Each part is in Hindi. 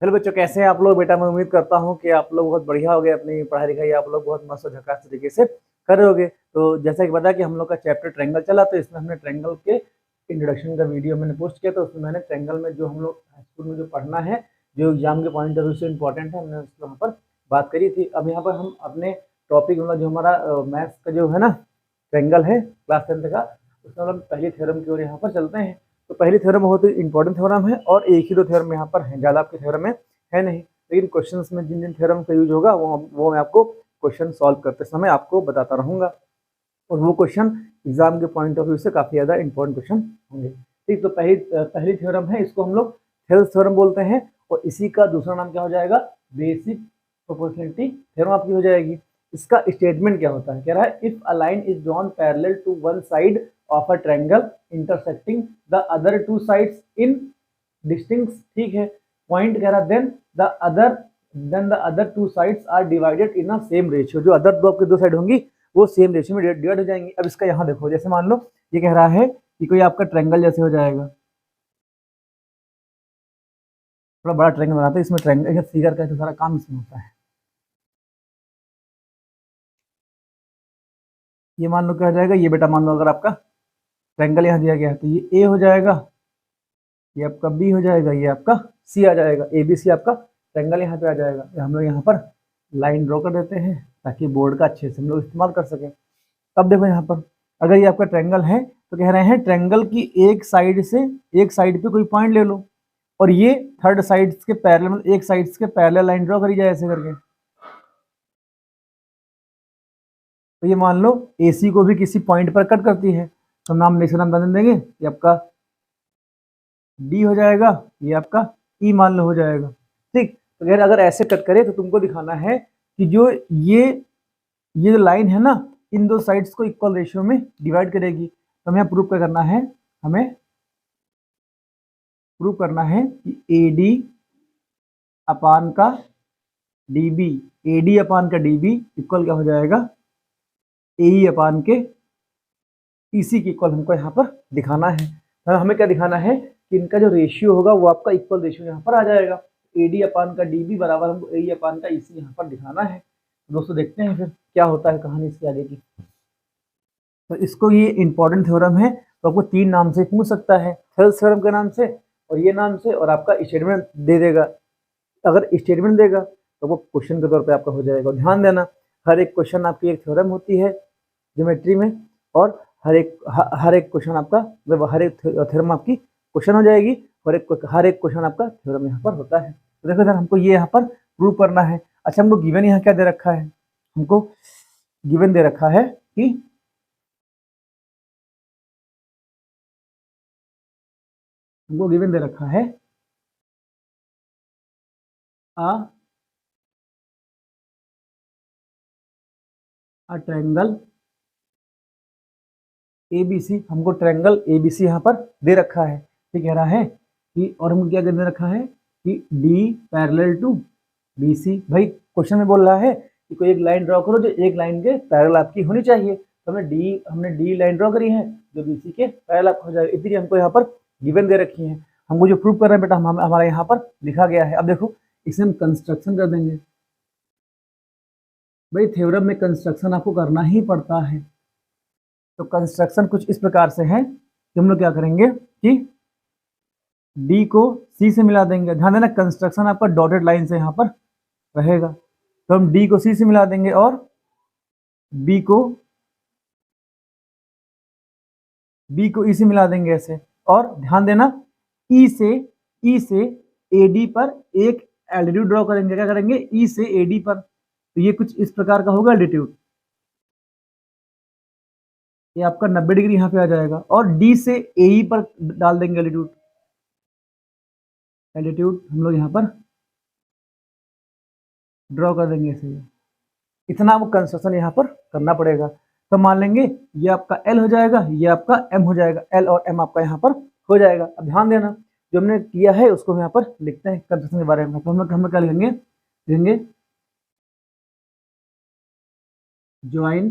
हेलो बच्चों, कैसे हैं आप लोग? बेटा मैं उम्मीद करता हूं कि आप लोग बहुत बढ़िया हो गए, अपनी पढ़ाई लिखाई आप लोग बहुत मस्त और झकास तरीके से कर रहे होगे। तो जैसा कि पता कि हम लोग का चैप्टर ट्रायंगल चला, तो इसमें हमने ट्रायंगल के इंट्रोडक्शन का वीडियो मैंने पोस्ट किया। तो उसमें मैंने ट्रायंगल में जो हम लोग स्कूल में जो पढ़ना है, जो एग्जाम के पॉइंट ऑफ व्यू से इंपॉर्टेंट है, हमने उसको वहाँ पर बात करी थी। अब यहाँ पर हम अपने टॉपिक मतलब जो हमारा मैथ्स का जो है ना ट्रायंगल है क्लास 10 का, उसमें हम पहली थ्योरम की ओर यहाँ पर चलते हैं। तो पहली थ्योरम बहुत ही इंपॉर्टेंट थ्योरम है और एक ही दो थ्योरम यहाँ पर है, ज़्यादा आपके थ्योरम है नहीं। लेकिन क्वेश्चंस में जिन जिन थ्योरम का यूज होगा वो मैं आपको क्वेश्चन सॉल्व करते समय आपको बताता रहूंगा, और वो क्वेश्चन एग्जाम के पॉइंट ऑफ व्यू से काफ़ी ज़्यादा इंपॉर्टेंट क्वेश्चन होंगे। ठीक, तो पहली थ्योरम है, इसको हम लोग थेल्स थ्योरम बोलते हैं, और इसी का दूसरा नाम क्या हो जाएगा? बेसिक प्रोपोर्शनलिटी थ्योरम आपकी हो जाएगी। इसका स्टेटमेंट क्या होता है? कह रहा है if a line is drawn parallel to one side of a triangle intersecting the other two sides in distinct, ठीक है, पॉइंट कह रहा then the other two sides are divided in a same ratio. जो अदर दो आपके दो साइड होंगी वो सेम रेशियो में डिवाइड हो जाएंगी। अब इसका यहाँ देखो, जैसे मान लो ये कह रहा है कि कोई आपका ट्रायंगल जैसे हो जाएगा, थोड़ा बड़ा ट्रायंगल बनाते हैं, इसमें ट्रायंगल फिगर का तो सारा काम इसमें होता है। ये मान लो क्या हो जाएगा, ये बेटा मान लो अगर आपका ट्रायंगल यहाँ दिया गया है, तो ये ए हो जाएगा, ये आपका बी हो जाएगा, ये आपका सी आ जाएगा। ए बी सी आपका ट्रायंगल यहाँ पे आ जाएगा। हम लोग यहाँ पर लाइन ड्रॉ कर देते हैं ताकि बोर्ड का अच्छे से हम लोग इस्तेमाल कर सकें। अब देखो यहाँ पर अगर ये आपका ट्रायंगल है, तो कह रहे हैं ट्रायंगल की एक साइड पे कोई पॉइंट ले लो, और ये थर्ड साइड्स के पैरेलल, एक साइड्स के पैरेलल लाइन ड्रॉ करी जाए ऐसे करके। तो ये मान लो AC को भी किसी पॉइंट पर कट करती है, तो नाम इसका नाम बदल देंगे, ये आपका D हो जाएगा, ये आपका E मान लो हो जाएगा। ठीक, तो अगर ऐसे कट करे तो तुमको दिखाना है कि जो ये जो लाइन है ना, इन दो साइड्स को इक्वल रेशियो में डिवाइड करेगी। तो हमें प्रूव क्या करना है? हमें प्रूव करना है कि AD अपान का DB, AD अपान का DB इक्वल क्या हो जाएगा? AE अपान के EC की इक्वल हमको यहाँ पर दिखाना है। तो हमें क्या दिखाना है कि इनका जो रेशियो होगा वो आपका इक्वल रेशियो यहाँ पर आ जाएगा। AD अपान का DB बराबर हमको AE अपान का EC यहाँ पर दिखाना है। तो दोस्तों देखते हैं फिर क्या होता है कहानी इसके आगे की। तो इसको ये इंपॉर्टेंट थ्योरम है, तो आपको तीन नाम से पूछ सकता है, थेल्स थ्योरम के नाम से और ये नाम से, और आपका स्टेटमेंट दे देगा। अगर स्टेटमेंट देगा तो वो क्वेश्चन के तौर पे आपका हो जाएगा। ध्यान देना, हर एक क्वेश्चन आपकी एक थ्योरम होती है ज्योमेट्री में, और हर एक क्वेश्चन आपका मतलब हर एक थ्योरम आपकी क्वेश्चन हो जाएगी, और हर एक क्वेश्चन आपका थ्योरम यहाँ पर होता है। तो देखो सर, हमको ये यहाँ पर प्रूव करना है। अच्छा, हमको गिवन यहाँ क्या दे रखा है? हमको गिवन दे रखा है कि हमको गिवन दे रखा है अ ट्रायंगल ABC। हमको ट्रायंगल ABC यहाँ पर दे रखा है। ये कह रहा है कि, और हमको क्या दे रखा है कि D पैरेलल टू BC। भाई क्वेश्चन में बोल रहा है कि कोई एक लाइन ड्रॉ करो जो एक लाइन के पैरेलल आपकी होनी चाहिए। तो हमने D लाइन ड्रॉ करी है जो BC के पैरेलल आपको हो जाएगा। इतनी हमको यहाँ पर गिवन दे रखी है। हमको जो प्रूव कर रहे हैं बेटा, हमारा यहाँ पर लिखा गया है। अब देखो इसे हम कंस्ट्रक्शन कर देंगे। भाई थ्योरम में कंस्ट्रक्शन आपको करना ही पड़ता है। तो कंस्ट्रक्शन कुछ इस प्रकार से है कि हम लोग क्या करेंगे कि D को C से मिला देंगे। ध्यान देना, कंस्ट्रक्शन आपका डॉटेड लाइन से यहाँ पर रहेगा। तो हम D को C से मिला देंगे और B को E से मिला देंगे ऐसे। और ध्यान देना, E से AD पर एक एल्टीट्यूड ड्रॉ करेंगे। क्या करेंगे? E से AD पर। तो ये कुछ इस प्रकार का होगा एल्टीट्यूड। ये आपका 90 डिग्री यहाँ पे आ जाएगा, और D से AE पर डाल देंगे एल्टीट्यूड। हम लोग यहाँ पर ड्रॉ कर देंगे इसे। इतना वो कंस्ट्रक्शन यहाँ पर करना पड़ेगा। तो मान लेंगे ये आपका L हो जाएगा, ये आपका M हो जाएगा। L और M आपका यहाँ पर हो जाएगा। अब ध्यान देना, जो हमने किया है उसको हम यहाँ पर लिखते हैं कंस्ट्रक्शन के बारे में। तो हम क्या लिखेंगे? लिखेंगे ज्वाइन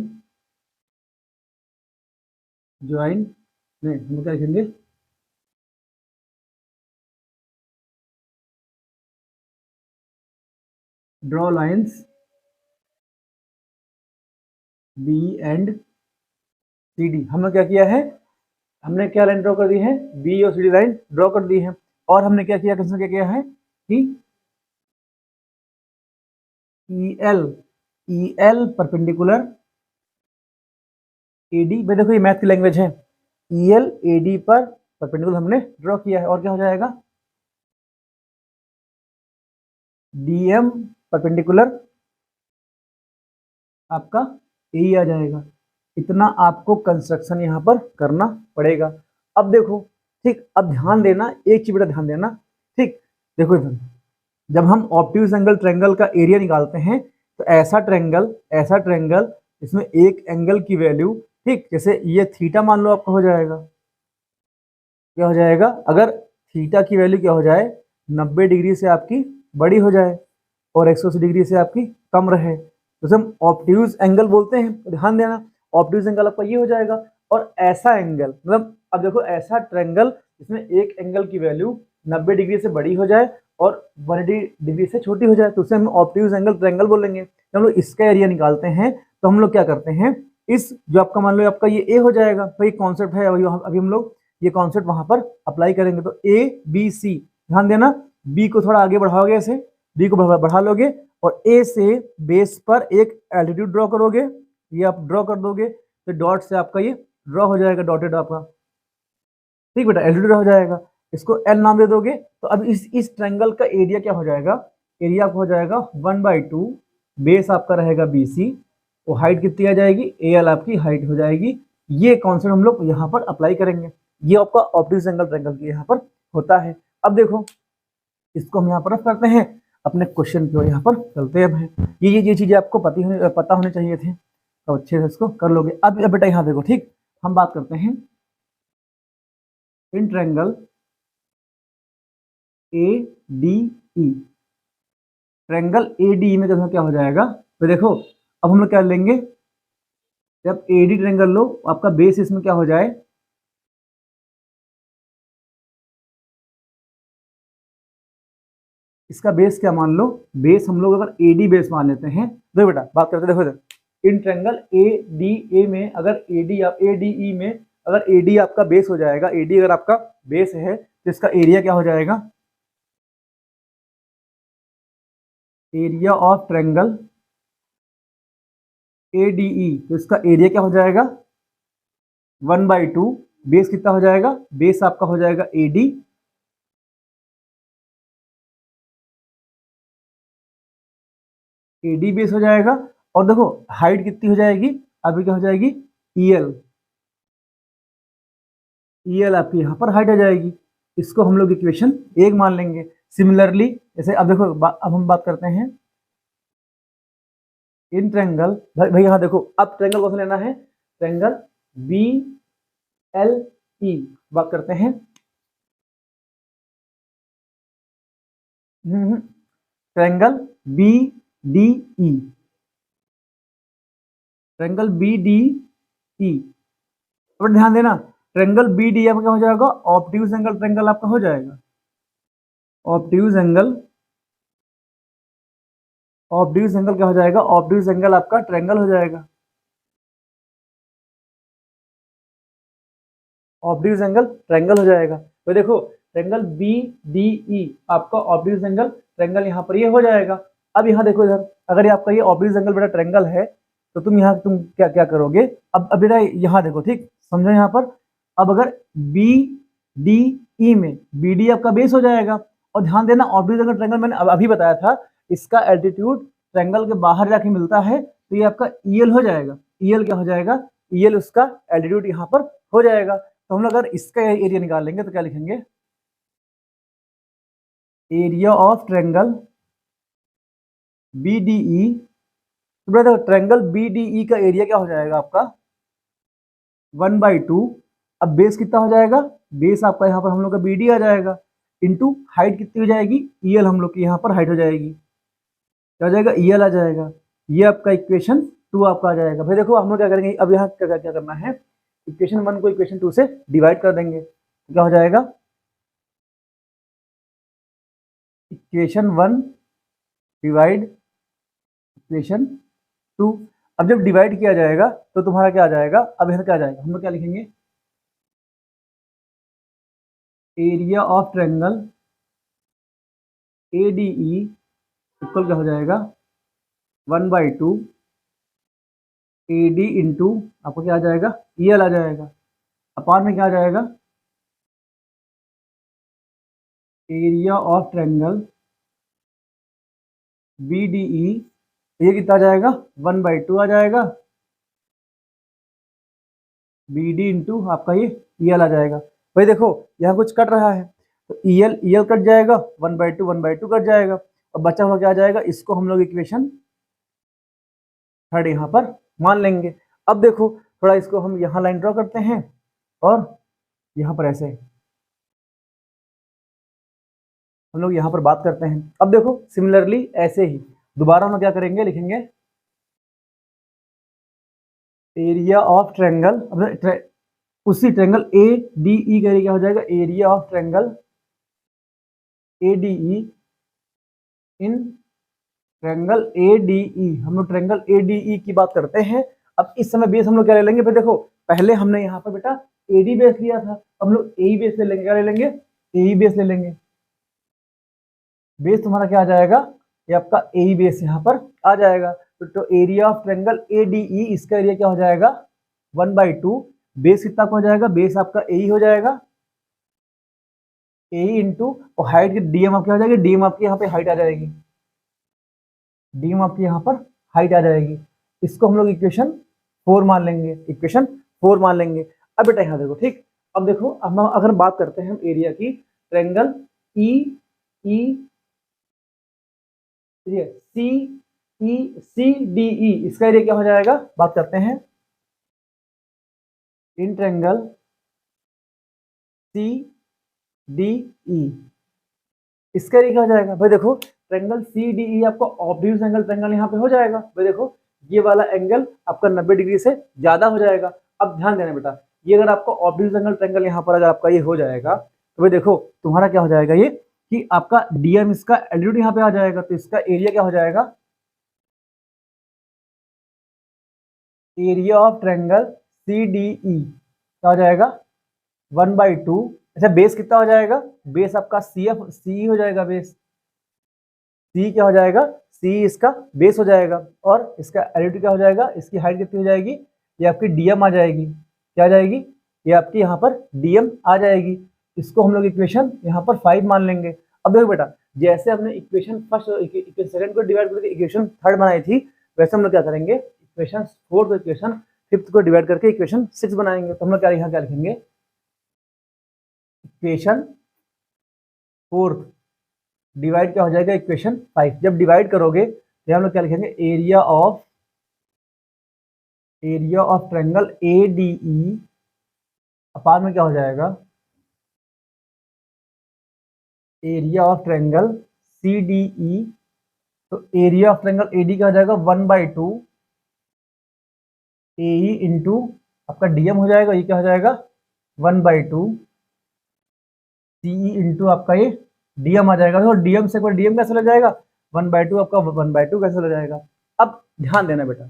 नहीं, हम क्या लिखेंगे? Draw lines B and C D. हमने क्या किया है, हमने क्या लाइन ड्रॉ कर दी है, बी और सी डी लाइन ड्रॉ कर दी है। और हमने क्या किया, क्या किया है कि E L perpendicular A D. भाई देखो ये मैथ की लैंग्वेज है, ई एल ए डी पर परपेंडिकुलर हमने ड्रॉ किया है। और क्या हो जाएगा, डी एम परपेंडिकुलर आपका ए आ जाएगा। इतना आपको कंस्ट्रक्शन यहाँ पर करना पड़ेगा। अब देखो ठीक, अब ध्यान देना, एक चीज बेटा ध्यान देना, ठीक। देखो इधर जब हम ऑब्ट्यूज एंगल ट्रायंगल का एरिया निकालते हैं तो ऐसा ट्रायंगल इसमें एक एंगल की वैल्यू, ठीक, जैसे ये थीटा मान लो आपका हो जाएगा, क्या हो जाएगा, अगर थीटा की वैल्यू क्या हो जाए, 90 डिग्री से आपकी बड़ी हो जाए और 180 डिग्री से आपकी कम रहे, तो उसे हम ऑब्ट्यूज एंगल बोलते हैं। तो ध्यान देना, ऑब्ट्यूज एंगल आपका ये हो जाएगा। और ऐसा एंगल मतलब, अब देखो ऐसा ट्रायंगल जिसमें एक एंगल की वैल्यू 90 डिग्री से बड़ी हो जाए और 180 डिग्री से छोटी हो जाए, तो उसे हम ऑब्ट्यूज एंगल ट्रायंगल बोलेंगे। जब हम लोग इसका एरिया निकालते हैं तो हम लोग क्या करते हैं, इस जो आपका मान लो आपका ये ए हो जाएगा, तो ये कॉन्सेप्ट है, अभी हम लोग ये कॉन्सेप्ट वहां पर अप्लाई करेंगे। तो ए बी सी, ध्यान देना, बी को थोड़ा आगे बढ़ाओगे, ऐसे बी को बढ़ा लोगे और ए से बेस पर एक एल्टीट्यूड ड्रॉ करोगे, ये आप ड्रॉ कर दोगे, तो डॉट से आपका ये ड्रॉ हो जाएगा, डॉटेड आपका, ठीक बेटा, एल्टीट्यूड हो जाएगा। इसको एल नाम दे दोगे। तो अब इस ट्रायंगल का एरिया क्या हो जाएगा, एरिया हो जाएगा 1/2, बेस आपका रहेगा बी सी, वो हाइट कितनी आ जाएगी, ए एल आपकी हाइट हो जाएगी। ये कॉन्सेप्ट हम लोग यहाँ पर अप्लाई करेंगे। ये आपका ऑब्ट्यूज एंगल ट्रायंगल की यहाँ पर होता है। अब देखो इसको हम यहाँ पर रख करते हैं, अपने क्वेश्चन की ओर यहाँ पर चलते हैं। ये चीजें आपको पता होने चाहिए थे, तो अच्छे से इसको कर लोगे। अब बेटा यहाँ देखो, ठीक, हम बात करते हैं in triangle A D E, triangle A D में क्या हो जाएगा, तो देखो अब हम लोग क्या लेंगे, जब ए डी ट्रायंगल लो, आपका बेस इसमें क्या हो जाए, इसका बेस क्या मान लो, बेस हम लोग अगर ए डी बेस मान लेते हैं, देखो बेटा बात करते हैं, देखो इधर in triangle A D A में अगर A D A D E में अगर ए डी आपका बेस हो जाएगा, ए डी अगर आपका बेस है तो इसका एरिया क्या हो जाएगा, area of triangle A D E, तो इसका एरिया क्या हो जाएगा 1/2, बेस कितना हो जाएगा, बेस आपका हो जाएगा A D, A D base हो जाएगा। और देखो हाइट कितनी हो जाएगी, अभी क्या हो जाएगी, ई एल, ई एल आपकी यहाँ पर हाइट हो जाएगी। इसको हम लोग इक्वेशन 1 मान लेंगे। सिमिलरली जैसे अब देखो अब हम बात करते हैं इन ट्रायंगल, भाई यहाँ देखो, अब ट्रायंगल कौन सा लेना है, ट्रायंगल बी एल ई, बात करते हैं triangle B D E, triangle B D E. और ध्यान देना, ट्रायंगल बी डी आपका क्या हो जाएगा, ऑब्ट्यूज एंगल ट्रायंगल आपका हो जाएगा, ऑब्ट्यूज एंगल, ऑब्ट्यूज एंगल क्या हो जाएगा, ऑब्ट्यूज एंगल आपका ट्रायंगल हो जाएगा, ऑब्ट्यूज एंगल ट्रायंगल हो जाएगा। तो देखो ट्रायंगल बी डी ई आपका ऑब्ट्यूज एंगल ट्रायंगल यहाँ पर ये हो जाएगा। अब यहाँ देखो इधर, अगर ये आपका ये ऑब्ट्यूज एंगल बेटा ट्रायंगल है, तो तुम क्या क्या करोगे, अब बेटा यहाँ देखो, ठीक, समझो यहाँ पर, अब अगर बी डी ई में बी डी आपका बेस हो जाएगा, और ध्यान देना ऑब्ट्यूज एंगल ट्रायंगल मैंने अभी बताया था, इसका एल्टीट्यूड ट्रायंगल के बाहर जाके मिलता है, तो ये आपका ई एल हो जाएगा, ई एल क्या हो जाएगा, ई एल उसका एल्टीट्यूड यहाँ पर हो जाएगा। तो हम लोग अगर इसका एरिया निकालेंगे तो क्या लिखेंगे, area of triangle B D E. तो brother triangle B D E का एरिया क्या हो जाएगा आपका 1/2। अब बेस कितना हो जाएगा, बेस आपका यहाँ पर हम लोग का बी डी आ जाएगा, इंटू हाइट कितनी हो जाएगी, ई एल हम लोग की यहाँ पर हाइट हो जाएगी, क्या हो जाएगा, ई एल आ जाएगा। ये आपका इक्वेशन 2 आपका आ जाएगा। भाई देखो हम लोग क्या करेंगे, अब यहाँ क्या क्या करना है, इक्वेशन 1 को इक्वेशन 2 से डिवाइड कर देंगे, तो क्या हो जाएगा, इक्वेशन 1 डिवाइड इक्वेशन 2। अब जब डिवाइड किया जाएगा तो तुम्हारा क्या आ जाएगा, अब यहाँ क्या आ जाएगा, हम लोग क्या लिखेंगे, area of triangle ADE equal क्या हो जाएगा, 1/2 AD इंटू आपको क्या आ जाएगा, EL आ जाएगा, अपान में क्या आ जाएगा, एरिया ऑफ ट्रायंगल BDE, ये कितना आ जाएगा, 1/2 आ जाएगा, BD इंटू आपका ये EL आ जाएगा। भाई देखो यहाँ कुछ कट रहा है तो EL कट जाएगा, 1/2 कट जाएगा, और बचा हुआ क्या आ जाएगा, इसको हम लोग इक्वेशन 3 यहाँ पर मान लेंगे। अब देखो थोड़ा इसको हम यहाँ लाइन ड्रॉ करते हैं और यहाँ पर ऐसे हम लोग यहाँ पर बात करते हैं। अब देखो सिमिलरली ऐसे ही दोबारा हम क्या करेंगे, लिखेंगे एरिया ऑफ ट्रायंगल, उसी ट्रायंगल ADE का एरिया क्या हो जाएगा, area of triangle ADE in triangle ADE, हम लोग ट्रायंगल ADE की बात करते हैं। अब इस समय बेस हम लोग क्या ले लेंगे, फिर देखो पहले हमने यहाँ पर बेटा AD बेस लिया था, हम लोग AE बेस ले लेंगे, क्या ले लेंगे, AE बेस ले लेंगे। बेस तुम्हारा क्या आ जाएगा, ये आपका AE बेस यहाँ पर आ जाएगा। तो एरिया ऑफ ट्रायंगल ADE, इसका एरिया क्या हो जाएगा, 1/2, बेस कितना हो जाएगा, बेस आपका AE हो जाएगा, AE इंटू और हाइट की DM आपकी हो जाएगी, DM आपकी यहाँ पे हाइट आ जाएगी, DM आपकी यहाँ पर हाइट आ जाएगी। इसको हम लोग इक्वेशन 4 मान लेंगे, इक्वेशन 4 मान लेंगे। अब बेटा यहाँ देखो, ठीक, अब देखो हम अगर बात करते हैं हम एरिया की, ट्रायंगल CECDE, इसका एरिया क्या हो जाएगा, बात करते हैं इन ट्रायंगल CDE, इसका एरिया क्या हो जाएगा। भाई देखो ट्रायंगल CDE आपका ऑब्ट्यूज एंगल ट्रायंगल यहाँ पे हो जाएगा। भाई देखो ये वाला एंगल आपका 90 डिग्री से ज्यादा हो जाएगा। अब ध्यान देना बेटा, ये अगर आपका ऑब्ट्यूज एंगल ट्रायंगल यहाँ पर अगर आपका ये हो जाएगा तो भाई देखो तुम्हारा क्या हो जाएगा, ये कि आपका DM इसका एल्टीट्यूड यहाँ पे आ जाएगा, तो इसका एरिया क्या हो जाएगा, एरिया ऑफ ट्रायंगल CDE क्या हो जाएगा, 1/2। अच्छा बेस कितना हो जाएगा, बेस आपका CE हो जाएगा, बेस C क्या हो जाएगा, C इसका बेस हो जाएगा, और इसका एल्टीट्यूड क्या हो जाएगा, इसकी हाइट कितनी हो जाएगी, ये आपकी DM आ जाएगी, क्या आ जाएगी, ये आपकी यहाँ पर DM आ जाएगी। इसको हम लोग इक्वेशन यहाँ पर 5 मान लेंगे। अब देखो बेटा जैसे हमने इक्वेशन फर्स्ट इक्वेशन सेकंड को डिवाइड करके इक्वेशन थर्ड बनाई थी, वैसे हम लोग क्या करेंगे, इक्वेशन फोर्थ को इक्वेशन फिफ्थ को डिवाइड करके इक्वेशन 6 बनाएंगे। तो हम लोग क्या यहाँ क्या लिखेंगे, इक्वेशन फोर्थ डिवाइड क्या हो जाएगा, इक्वेशन 5। जब डिवाइड करोगे तो हम लोग क्या लिखेंगे, एरिया ऑफ ट्रायंगल ADE अपान में क्या हो जाएगा, एरिया ऑफ ट्रायंगल CDE। तो एरिया ऑफ ट्रायंगल AD क्या हो जाएगा, 1/2 AE इंटू आपका DM हो जाएगा, ये क्या हो जाएगा, 1/2 CE इंटू आपका ये DM आ जाएगा। तो DM से एक बार DM कैसे ले जाएगा, 1/2 आपका 1/2 कैसे ले जाएगा। अब ध्यान देना बेटा,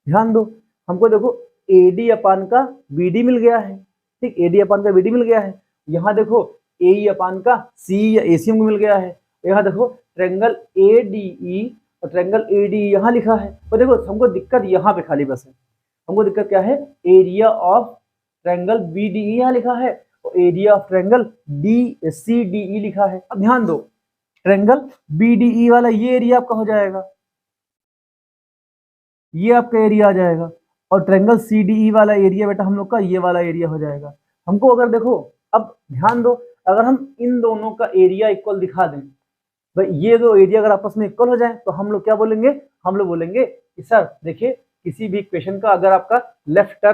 ध्यान दो, हमको देखो AD अपान का BD मिल गया है, ठीक, AD अपान का BD मिल गया है। यहाँ देखो AE अपान का CE या AC हमको मिल गया है। यहाँ देखो ट्रायंगल ADE और ट्रायंगल ADE यहाँ लिखा है। तो देखो हमको दिक्कत यहाँ पे खाली बस है, हमको दिक्कत क्या है, एरिया ऑफ ट्रायंगल BDE यहाँ लिखा है और एरिया ऑफ ट्रायंगल CDE लिखा है। अब ध्यान दो, ट्रायंगल BDE वाला ये एरिया आपका हो जाएगा, ये आपका एरिया आ जाएगा, और ट्रायंगल CDE वाला एरिया बेटा हम लोग का ये वाला एरिया हो जाएगा। हमको अगर देखो, अब ध्यान दो, अगर हम इन दोनों का एरिया इक्वल दिखा दें, भाई ये दो एरिया अगर आपस में इक्वल हो जाए तो हम लोग क्या बोलेंगे, हम लोग बोलेंगे कि सर देखिए किसी भी इक्वेशन का अगर आपका लेफ्ट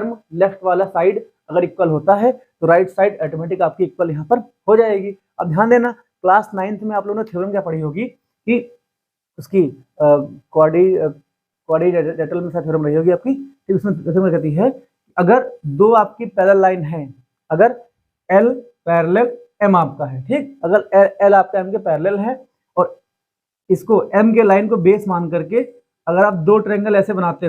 वाला साइड अगर इक्वल होता है तो राइट साइड ऑटोमेटिक आपकी इक्वल यहाँ पर हो जाएगी। अब ध्यान देना, क्लास 9th में आप लोगों ने थ्योरम क्या पढ़ी होगी कि उसकी क्वाड्रिलेटरल में थ्योरम रही होगी आपकी, ठीक, उसमें थ्योरम कहती है अगर दो आपकी पैरेलल लाइन है, अगर L पैरेलल M आपका है, ठीक, अगर L आपका M के पैरेलल है और इसको M के लाइन को बेस मान करके अगर आप दो ट्रायंगल ऐसे बनाते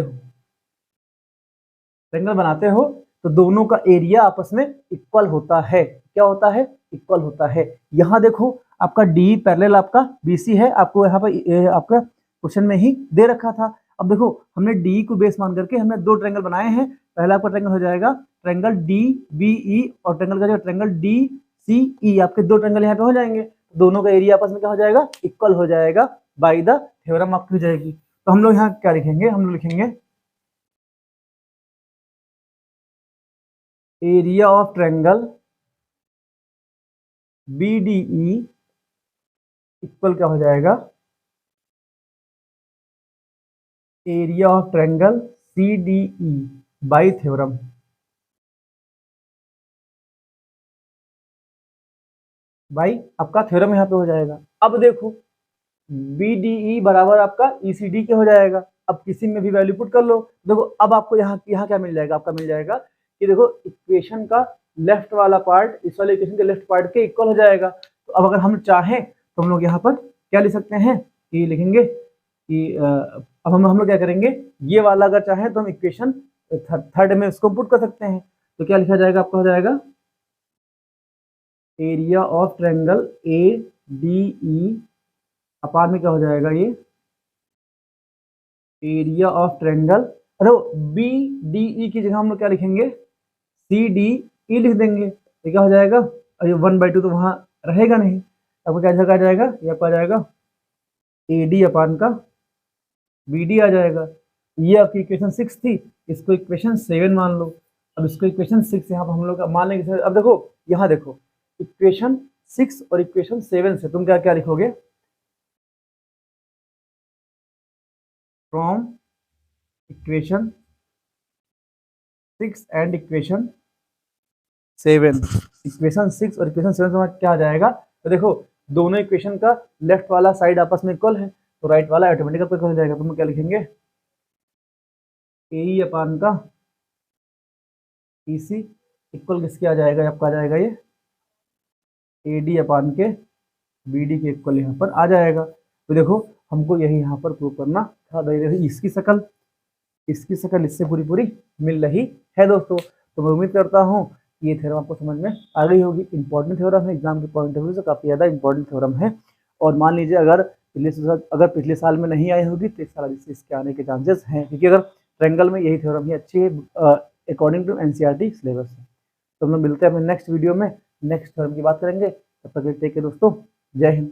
हो तो दोनों का एरिया आपस में इक्वल होता है। क्या होता है? इक्वल होता है। यहाँ देखो आपका डी पैरेलल आपका बीसी है, आपको यहाँ पर आपका क्वेश्चन में ही दे रखा था। अब देखो हमने डी को बेस मान करके हमने दो ट्रायंगल बनाए हैं। पहला आपका ट्रायंगल हो जाएगा ट्रायंगल डी बी ई, और ट्रायंगल का जो ट्रायंगल डी सी ई, आपके दो ट्रायंगल यहाँ पे हो जाएंगे। दोनों का एरिया आपस में क्या हो जाएगा? इक्वल हो जाएगा बाई द थ्योरम आपकी हो जाएगी। तो हम लोग यहाँ क्या लिखेंगे? हम लोग लिखेंगे area of triangle BDE equal क्या हो जाएगा? Area of triangle CDE by theorem. भाई आपका थ्योरम यहाँ पे हो जाएगा। अब देखो BDE बराबर आपका ECD के हो जाएगा। अब किसी में भी वैल्यू पुट कर लो। देखो अब आपको यहाँ क्या मिल जाएगा? आपका मिल जाएगा कि देखो इक्वेशन का लेफ्ट वाला पार्ट इस वाले इक्वेशन के लेफ्ट पार्ट के इक्वल हो जाएगा। तो अब अगर हम चाहें तो हम लोग यहाँ पर क्या लिख सकते हैं कि लिखेंगे कि अब हम लोग क्या करेंगे, ये वाला अगर चाहें तो हम इक्वेशन थर्ड में उसको पुट कर सकते हैं। तो क्या लिखा जाएगा? आपका हो जाएगा एरिया ऑफ ट्रायंगल ADE अपान में क्या हो जाएगा? ये एरिया ऑफ ट्रायंगल, अरे BDE की जगह हम लोग क्या लिखेंगे? CDE लिख देंगे। तो क्या हो जाएगा? अरे 1/2 तो वहां रहेगा नहीं, आपको क्या जगह आ जाएगा? ये आपका आ जाएगा AD अपान का BD आ जाएगा। ये आपकी इक्वेशन 6 थी, इसको इक्वेशन 7 मान लो। अब इसको इक्वेशन 6 यहाँ पर हम लोग मान लेंगे। अब देखो यहाँ देखो इक्वेशन 6 और इक्वेशन 7 से तुम क्या क्या लिखोगे? From equation 6 and equation 7, equation 6 और इक्वेशन 7 में क्या आ जाएगा? तो देखो दोनों इक्वेशन का लेफ्ट वाला साइड आपस में इक्वल है, तो राइट वाला ऑटोमेटिक इक्वल हो जाएगा। तो हम क्या लिखेंगे? AE अपान का EC इक्वल किसके आ जाएगा? आपका आ जाएगा ये AD अपान के BD के इक्वल यहाँ पर आ जाएगा। तो देखो हमको यही यहाँ पर प्रूव करना था। देखो इसकी शकल इससे पूरी पूरी मिल रही है दोस्तों। तो मैं उम्मीद करता हूँ ये थ्योरम आपको समझ में आ गई होगी। इंपॉर्टेंट थ्योरम है, एग्जाम के पॉइंट ऑफ व्यू से काफ़ी ज़्यादा इंपॉर्टेंट थ्योरम है। और मान लीजिए अगर पिछले साल में नहीं आई होगी तो इस साल इसके आने के चांसेस हैं, क्योंकि अगर ट्रायंगल में यही थ्योरम ही अच्छी है अकॉर्डिंग टू NCERT सिलेबस। तो हम लोग मिलते हैं अपने नेक्स्ट वीडियो में, नेक्स्ट थ्योरम की बात करेंगे। तब तक टेक केयर दोस्तों, जय हिंद।